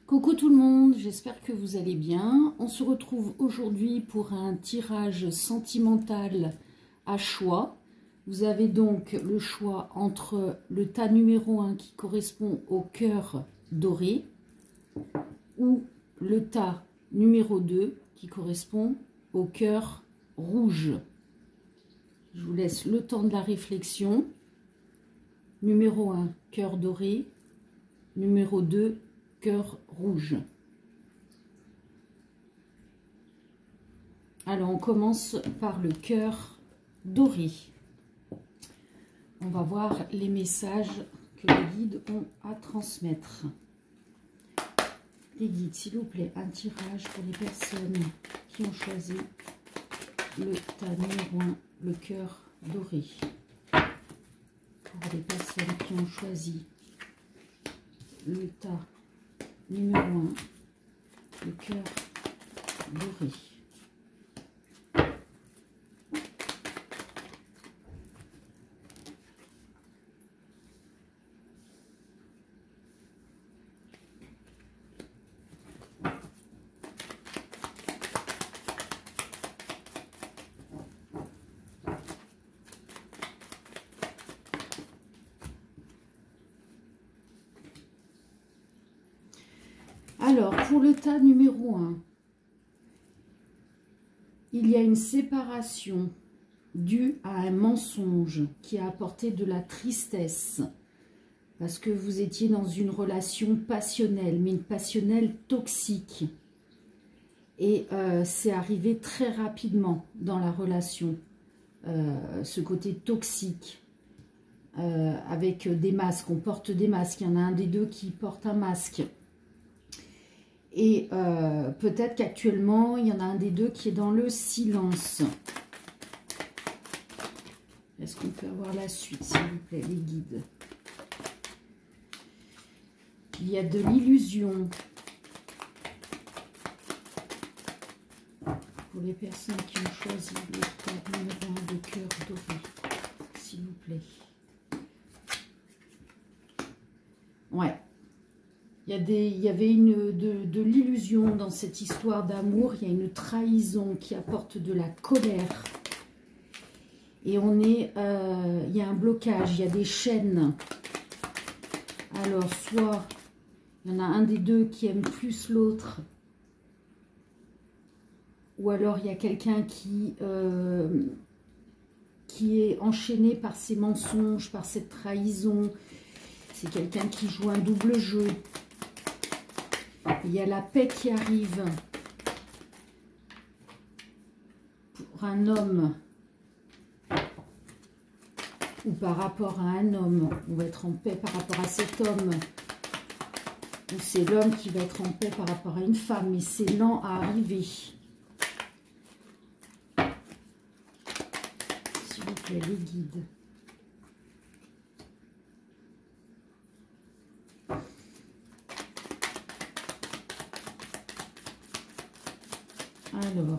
Coucou tout le monde, j'espère que vous allez bien. On se retrouve aujourd'hui pour un tirage sentimental à choix. Vous avez donc le choix entre le tas numéro 1 qui correspond au cœur doré ou le tas numéro 2 qui correspond au cœur rouge. Je vous laisse le temps de la réflexion. Numéro 1, cœur doré. Numéro 2, cœur rouge. Alors, on commence par le cœur doré. On va voir les messages que les guides ont à transmettre. Les guides, s'il vous plaît, un tirage pour les personnes qui ont choisi le tas numéro 1, le cœur doré. Pour les personnes qui ont choisi le tas numéro 1, le cœur doré. Alors, pour le tas numéro 1, il y a une séparation due à un mensonge qui a apporté de la tristesse. Parce que vous étiez dans une relation passionnelle, mais une passionnelle toxique. Et c'est arrivé très rapidement dans la relation, ce côté toxique. Avec des masques, on porte des masques, il y en a un des deux qui porte un masque. Et peut-être qu'actuellement, il y en a un des deux qui est dans le silence. Est-ce qu'on peut avoir la suite, s'il vous plaît, les guides? Il y a de l'illusion. Pour les personnes qui ont choisi le tas numéro 1 de cœur doré, s'il vous plaît. Ouais. Il y avait de l'illusion dans cette histoire d'amour. Il y a une trahison qui apporte de la colère. Et il y a un blocage, il y a des chaînes. Alors, soit il y en a un des deux qui aime plus l'autre. Ou alors, il y a quelqu'un qui est enchaîné par ces mensonges, par cette trahison. C'est quelqu'un qui joue un double jeu. Il y a la paix qui arrive pour un homme ou par rapport à un homme. On va être en paix par rapport à cet homme. Ou c'est l'homme qui va être en paix par rapport à une femme. Mais c'est lent à arriver. S'il vous plaît, les guides. Alors,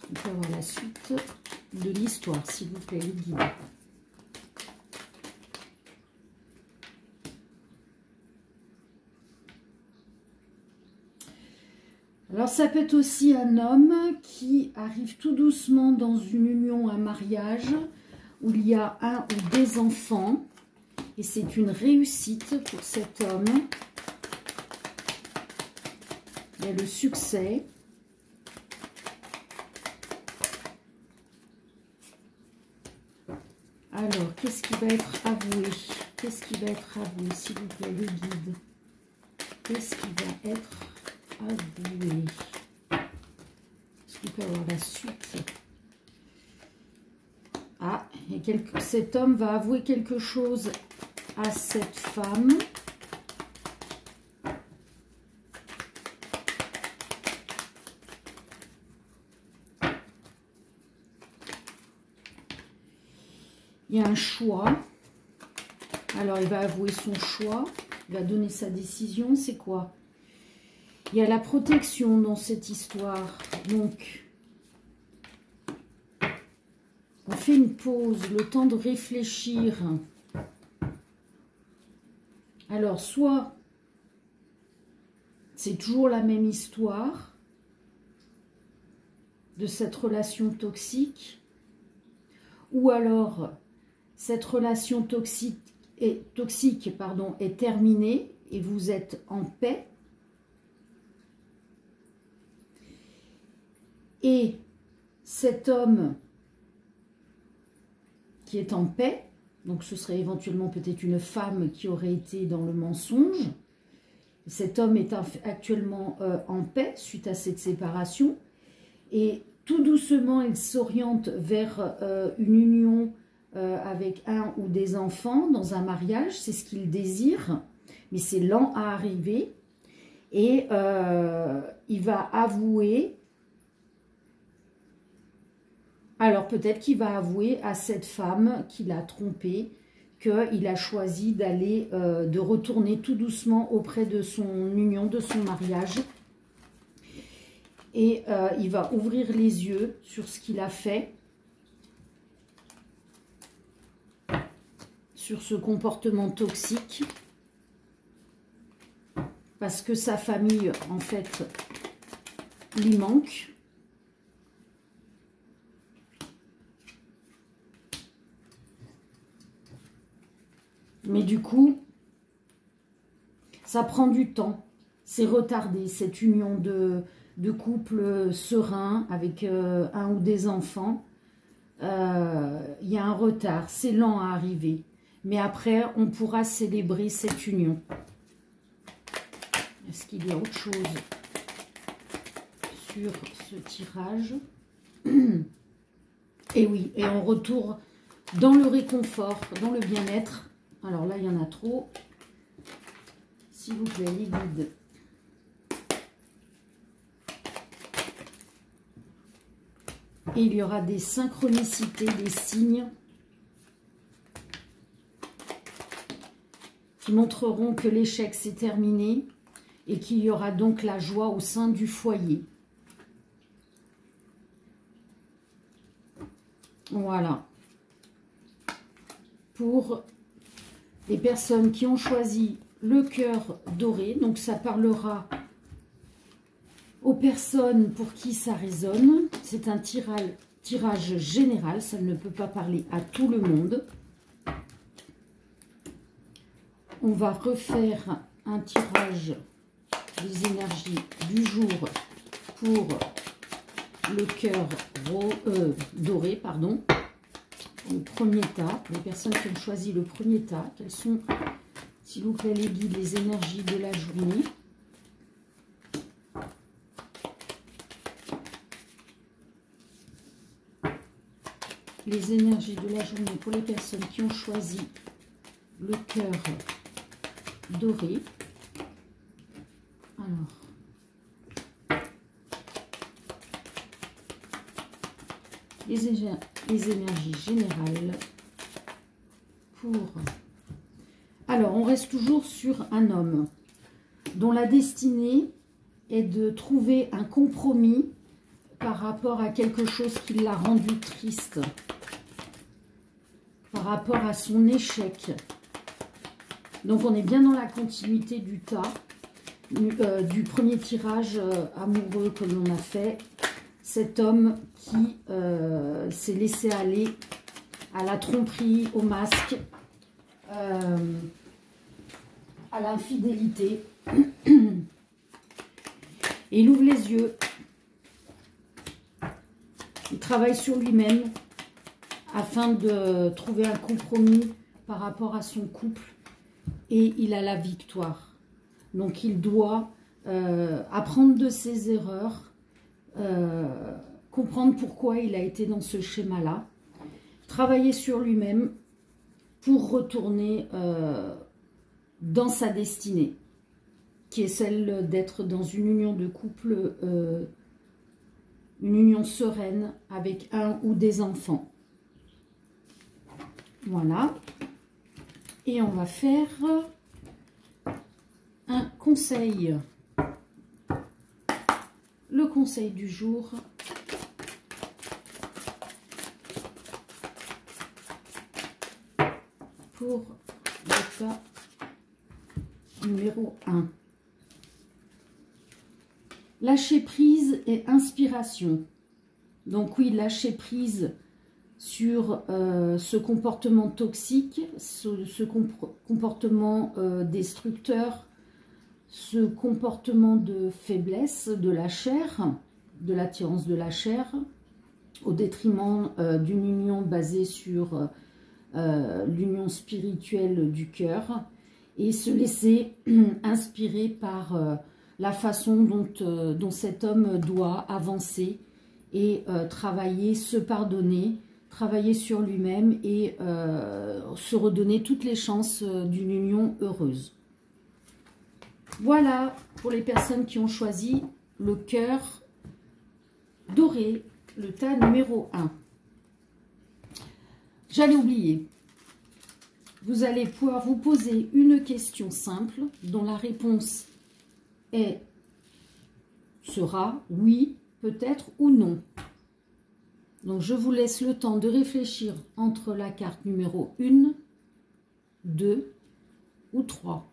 on peut avoir la suite de l'histoire, s'il vous plaît, les guides. Alors, ça peut être aussi un homme qui arrive tout doucement dans une union, un mariage, où il y a un ou des enfants. Et c'est une réussite pour cet homme. Il y a le succès. Alors, qu'est-ce qui va être avoué? Qu'est-ce qui va être avoué, s'il vous plaît, le guide? Qu'est-ce qui va être avoué? Est-ce qu'on peut avoir la suite? Ah, cet homme va avouer quelque chose à cette femme. Il y a un choix. Alors, il va avouer son choix. Il va donner sa décision. C'est quoi? Il y a la protection dans cette histoire. Donc, on fait une pause, le temps de réfléchir. Alors, soit c'est toujours la même histoire de cette relation toxique, ou alors cette relation toxique est terminée et vous êtes en paix. Et cet homme qui est en paix, donc ce serait éventuellement peut-être une femme qui aurait été dans le mensonge. Cet homme est actuellement en paix suite à cette séparation. Et tout doucement, il s'oriente vers une union avec un ou des enfants dans un mariage. C'est ce qu'il désire, mais c'est lent à arriver. Et il va avouer... Alors peut-être qu'il va avouer à cette femme qu'il a trompée, qu'il a choisi d'aller, de retourner tout doucement auprès de son union, de son mariage. Et il va ouvrir les yeux sur ce qu'il a fait, sur ce comportement toxique, parce que sa famille, en fait, lui manque. Mais du coup, ça prend du temps. C'est retardé, cette union de couple serein avec un ou des enfants. Il y a un retard, c'est lent à arriver. Mais après, on pourra célébrer cette union. Est-ce qu'il y a autre chose sur ce tirage? Et oui, et on retourne dans le réconfort, dans le bien-être. Alors là, il y en a trop. S'il vous plaît, les guides. Et il y aura des synchronicités, des signes qui montreront que l'échec s'est terminé et qu'il y aura donc la joie au sein du foyer. Voilà. Pour les personnes qui ont choisi le cœur doré, donc ça parlera aux personnes pour qui ça résonne. C'est un tirage général, ça ne peut pas parler à tout le monde. On va refaire un tirage des énergies du jour pour le cœur doré, pardon. Le premier tas, pour les personnes qui ont choisi le premier tas, quelles sont, s'il vous plaît les guides, les énergies de la journée? Les énergies de la journée pour les personnes qui ont choisi le cœur doré. Alors, les énergies générales pour... Alors, on reste toujours sur un homme dont la destinée est de trouver un compromis par rapport à quelque chose qui l'a rendu triste, par rapport à son échec. Donc, on est bien dans la continuité du tas, du premier tirage amoureux que l'on a fait. Cet homme qui s'est laissé aller à la tromperie, au masque, à l'infidélité. Et il ouvre les yeux. Il travaille sur lui-même afin de trouver un compromis par rapport à son couple. Et il a la victoire. Donc il doit apprendre de ses erreurs, comprendre pourquoi il a été dans ce schéma-là, travailler sur lui-même pour retourner dans sa destinée, qui est celle d'être dans une union de couple, une union sereine avec un ou des enfants. Voilà. Et on va faire un conseil. Le conseil du jour. Pour le cas numéro 1. Lâcher prise et inspiration. Donc oui, lâcher prise sur ce comportement toxique, ce comportement destructeur, ce comportement de faiblesse de la chair, de l'attirance de la chair, au détriment d'une union basée sur l'union spirituelle du cœur, et se laisser inspirer par la façon dont cet homme doit avancer et travailler, se pardonner, travailler sur lui-même et se redonner toutes les chances d'une union heureuse. Voilà pour les personnes qui ont choisi le cœur doré, le tas numéro 1. J'allais oublier. Vous allez pouvoir vous poser une question simple dont la réponse sera oui, peut-être ou non. Donc je vous laisse le temps de réfléchir entre la carte numéro 1, 2 ou 3.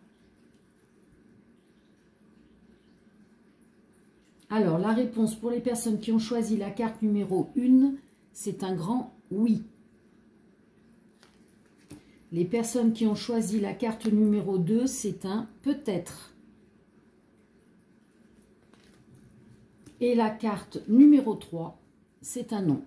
Alors la réponse pour les personnes qui ont choisi la carte numéro 1, c'est un grand oui. Les personnes qui ont choisi la carte numéro 2, c'est un peut-être. Et la carte numéro 3, c'est un non.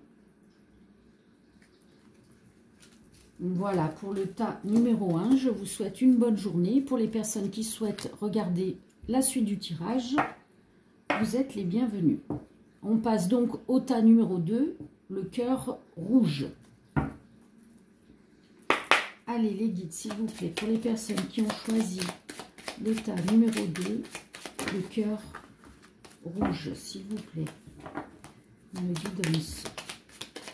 Voilà pour le tas numéro 1. Je vous souhaite une bonne journée. Pour les personnes qui souhaitent regarder la suite du tirage, vous êtes les bienvenus. On passe donc au tas numéro 2, le cœur rouge. Allez, les guides, s'il vous plaît, pour les personnes qui ont choisi le tas numéro 2, le cœur rouge, s'il vous plaît. Une guidance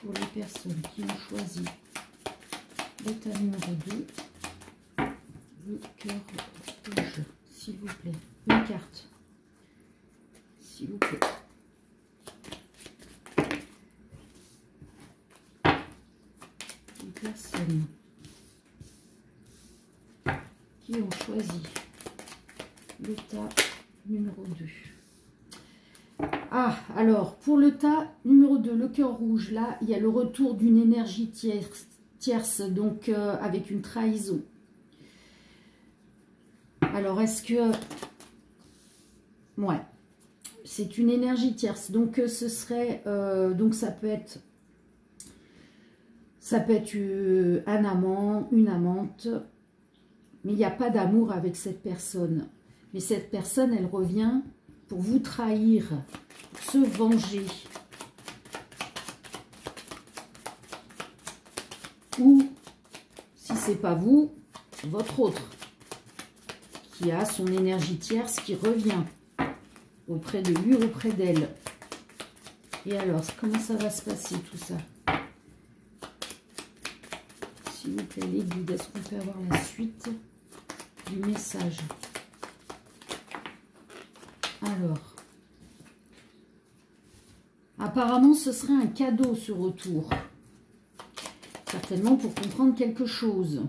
pour les personnes qui ont choisi le tas numéro 2, le cœur rouge, s'il vous plaît. Une carte, s'il vous plaît. Les personnes qui ont choisi le tas numéro 2. Ah, alors, pour le tas numéro 2, le cœur rouge, là, il y a le retour d'une énergie tierce, donc avec une trahison. Alors, est-ce que... Ouais, c'est une énergie tierce, donc ce serait... donc, ça peut être un amant, une amante, mais il n'y a pas d'amour avec cette personne. Mais cette personne, elle revient pour vous trahir, se venger. Ou, si ce n'est pas vous, votre autre, qui a son énergie tierce qui revient auprès de lui ou auprès d'elle. Et alors, comment ça va se passer tout ça? S'il vous plaît, les guides, est-ce qu'on peut avoir la suite du message? Alors, apparemment, ce serait un cadeau, ce retour. Certainement pour comprendre quelque chose.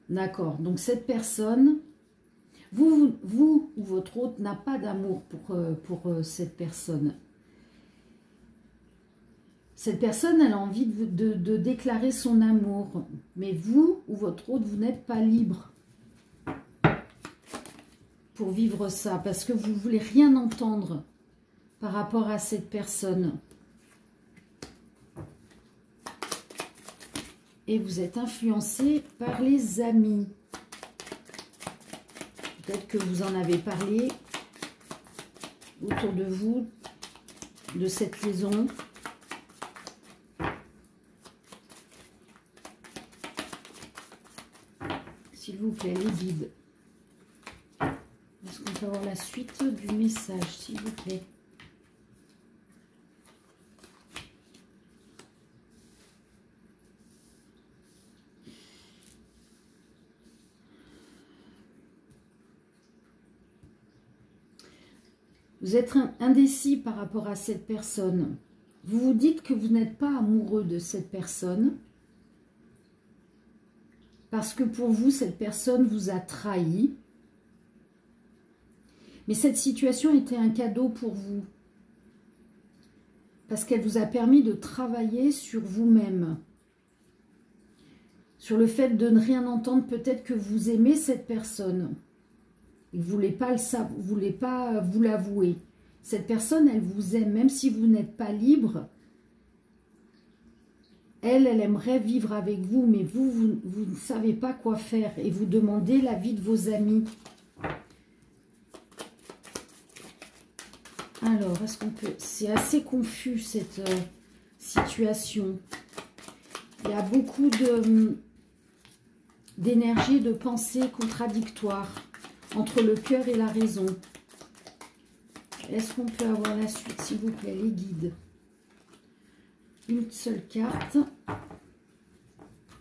D'accord, donc cette personne, vous ou votre hôte n'a pas d'amour pour cette personne. Cette personne, elle a envie de déclarer son amour. Mais vous ou votre hôte, vous n'êtes pas libre pour vivre ça. Parce que vous ne voulez rien entendre par rapport à cette personne. Et vous êtes influencé par les amis. Peut-être que vous en avez parlé autour de vous, de cette liaison. S'il vous plaît, les guides. Est-ce qu'on peut avoir la suite du message, s'il vous plaît? Vous êtes indécis par rapport à cette personne. Vous vous dites que vous n'êtes pas amoureux de cette personne. parce que pour vous, cette personne vous a trahi. Mais cette situation était un cadeau pour vous. Parce qu'elle vous a permis de travailler sur vous-même. Sur le fait de ne rien entendre, peut-être que vous aimez cette personne. Et vous ne voulez pas vous l'avouer. Cette personne, elle vous aime, même si vous n'êtes pas libre. Elle aimerait vivre avec vous, mais vous ne savez pas quoi faire. Et vous demandez l'avis de vos amis. Alors, est-ce qu'on peut... C'est assez confus, cette situation. Il y a beaucoup d'énergie, de pensées contradictoires entre le cœur et la raison. Est-ce qu'on peut avoir la suite, s'il vous plaît, les guides? Une seule carte.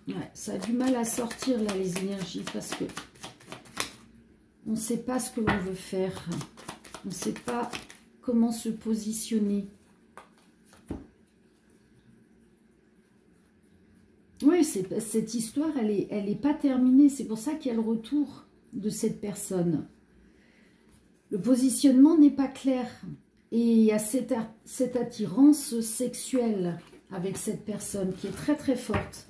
Ouais, ça a du mal à sortir, là, les énergies, parce que on ne sait pas ce que l'on veut faire. On ne sait pas comment se positionner. Oui, cette histoire, elle est pas terminée. C'est pour ça qu'il y a le retour de cette personne. Le positionnement n'est pas clair. Et il y a cette attirance sexuelle avec cette personne qui est très très forte.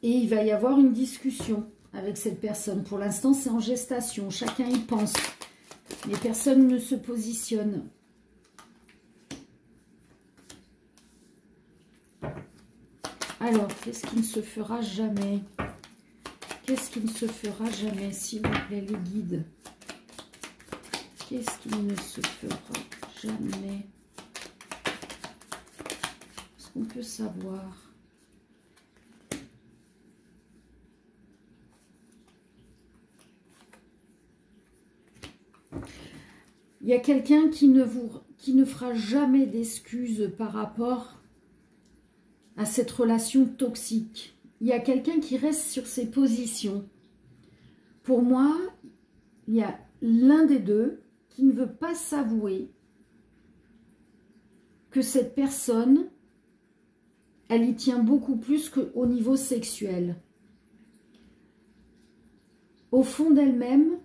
Et il va y avoir une discussion avec cette personne. Pour l'instant, c'est en gestation. Chacun y pense. Mais personne ne se positionne. Alors, qu'est-ce qui ne se fera jamais? Qu'est-ce qui ne se fera jamais, s'il vous plaît, les guides? Qu'est-ce qui ne se fera jamais? Est-ce qu'on peut savoir? Il y a quelqu'un qui ne fera jamais d'excuses par rapport à cette relation toxique. Il y a quelqu'un qui reste sur ses positions. Pour moi, il y a l'un des deux qui ne veut pas s'avouer que cette personne, elle y tient beaucoup plus qu'au niveau sexuel. Au fond d'elle-même,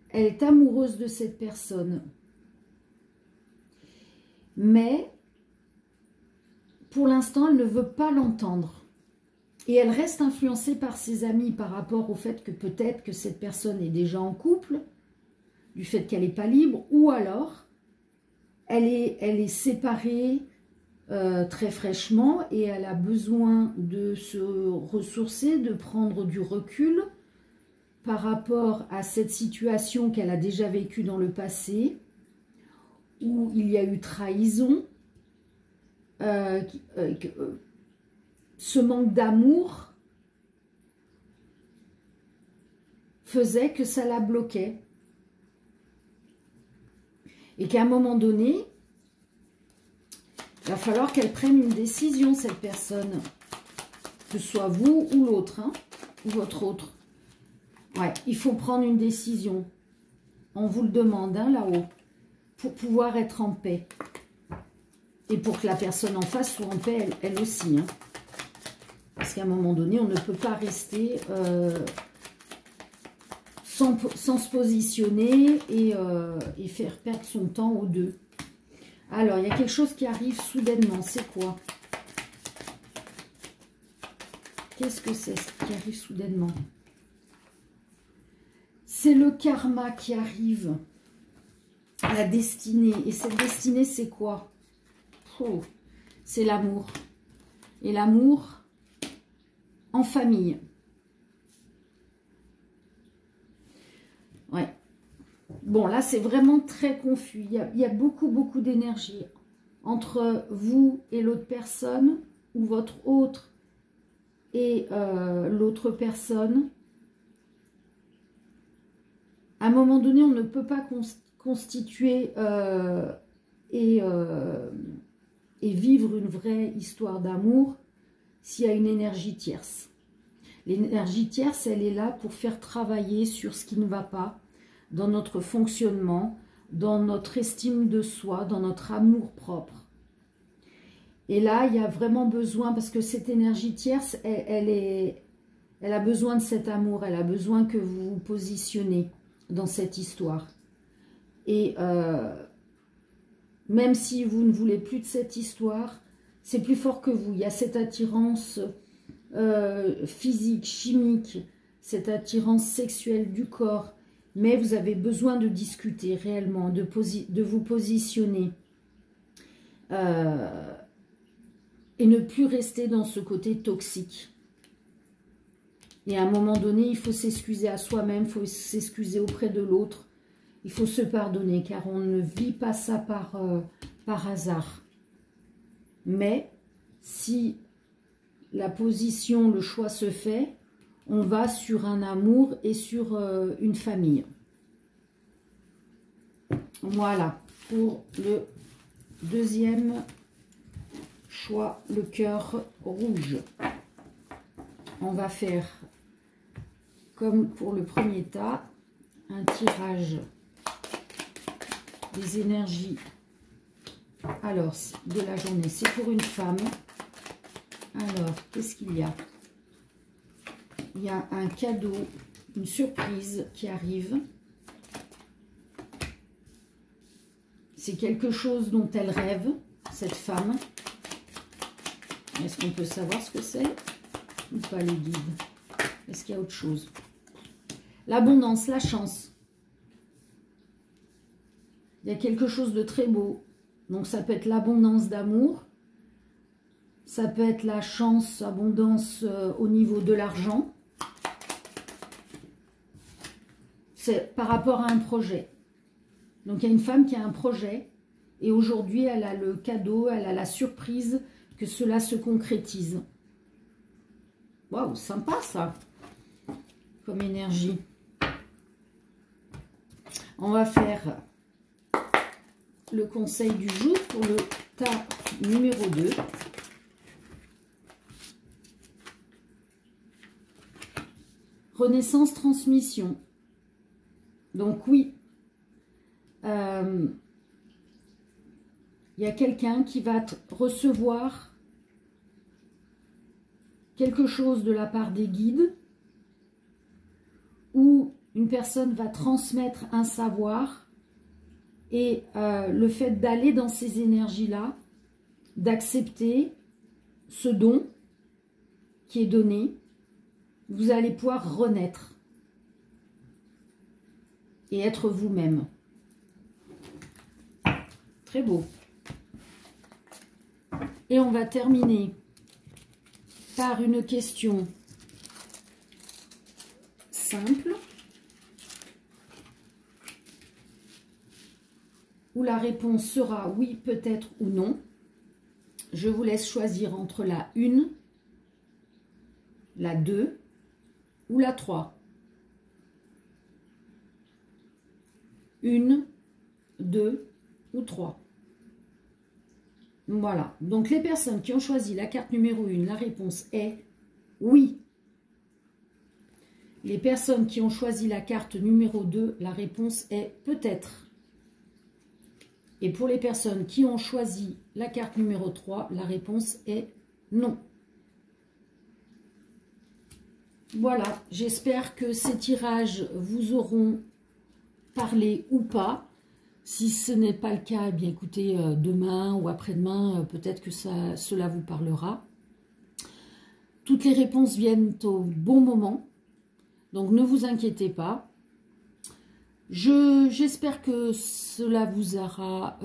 elle est amoureuse de cette personne. Mais, pour l'instant, elle ne veut pas l'entendre. Et elle reste influencée par ses amis par rapport au fait que peut-être que cette personne est déjà en couple, du fait qu'elle n'est pas libre, ou alors, elle est séparée très fraîchement et elle a besoin de se ressourcer, de prendre du recul par rapport à cette situation qu'elle a déjà vécue dans le passé, où il y a eu trahison, ce manque d'amour faisait que ça la bloquait. Et qu'à un moment donné, il va falloir qu'elle prenne une décision, cette personne. Que ce soit vous ou l'autre, hein, ou votre autre. Ouais, il faut prendre une décision. On vous le demande, hein, là-haut. Pour pouvoir être en paix. Et pour que la personne en face soit en paix, elle aussi. Hein. Parce qu'à un moment donné, on ne peut pas rester sans se positionner et faire perdre son temps aux deux. Alors, il y a quelque chose qui arrive soudainement. C'est quoi? Qu'est-ce que c'est qui arrive soudainement? C'est le karma qui arrive. La destinée. Et cette destinée, c'est quoi? Oh, c'est l'amour. Et l'amour en famille. Ouais. Bon, là, c'est vraiment très confus. Il y a beaucoup d'énergie entre vous et l'autre personne, ou votre autre et l'autre personne. À un moment donné, on ne peut pas constituer et vivre une vraie histoire d'amour s'il y a une énergie tierce. L'énergie tierce, elle est là pour faire travailler sur ce qui ne va pas dans notre fonctionnement, dans notre estime de soi, dans notre amour propre. Et là, il y a vraiment besoin, parce que cette énergie tierce, elle a besoin de cet amour, elle a besoin que vous vous positionnez dans cette histoire. Et même si vous ne voulez plus de cette histoire, c'est plus fort que vous. Il y a cette attirance physique, chimique, cette attirance sexuelle du corps. Mais vous avez besoin de discuter réellement, de vous positionner. Et ne plus rester dans ce côté toxique. Et à un moment donné, il faut s'excuser à soi-même, il faut s'excuser auprès de l'autre. Il faut se pardonner, car on ne vit pas ça par hasard. Mais si la position, le choix se fait, on va sur un amour et sur une famille. Voilà, pour le deuxième choix, le cœur rouge. On va faire, comme pour le premier tas, un tirage des énergies. Alors, de la journée, c'est pour une femme. Alors, qu'est-ce qu'il y a? Il y a un cadeau, une surprise qui arrive. C'est quelque chose dont elle rêve, cette femme. Est-ce qu'on peut savoir ce que c'est ou pas, les guides? Est-ce qu'il y a autre chose? L'abondance, la chance. Il y a quelque chose de très beau. Donc ça peut être l'abondance d'amour. Ça peut être la chance, abondance au niveau de l'argent. C'est par rapport à un projet. Donc il y a une femme qui a un projet. Et aujourd'hui, elle a le cadeau, elle a la surprise que cela se concrétise. Waouh, sympa ça, comme énergie. On va faire le conseil du jour pour le tas numéro 2. Renaissance, transmission. Donc oui, il y a quelqu'un qui va recevoir quelque chose de la part des guides, ou une personne va transmettre un savoir, et le fait d'aller dans ces énergies-là, d'accepter ce don qui est donné, vous allez pouvoir renaître et être vous-même. Très beau. Et on va terminer par une question simple, où la réponse sera oui, peut-être ou non. Je vous laisse choisir entre la 1, la 2 ou la 3. 1, 2 ou 3. Voilà. Donc les personnes qui ont choisi la carte numéro 1, la réponse est oui. Les personnes qui ont choisi la carte numéro 2, la réponse est peut-être. Et pour les personnes qui ont choisi la carte numéro 3, la réponse est non. Voilà, j'espère que ces tirages vous auront parlé ou pas. Si ce n'est pas le cas, eh bien écoutez, demain ou après-demain, peut-être que cela vous parlera. Toutes les réponses viennent au bon moment, donc ne vous inquiétez pas. J'espère que cela vous aura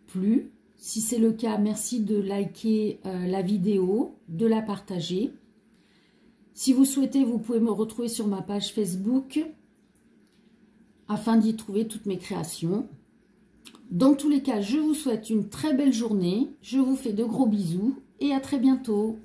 plu. Si c'est le cas, merci de liker la vidéo, de la partager. Si vous souhaitez, vous pouvez me retrouver sur ma page Facebook afin d'y trouver toutes mes créations. Dans tous les cas, je vous souhaite une très belle journée. Je vous fais de gros bisous et à très bientôt.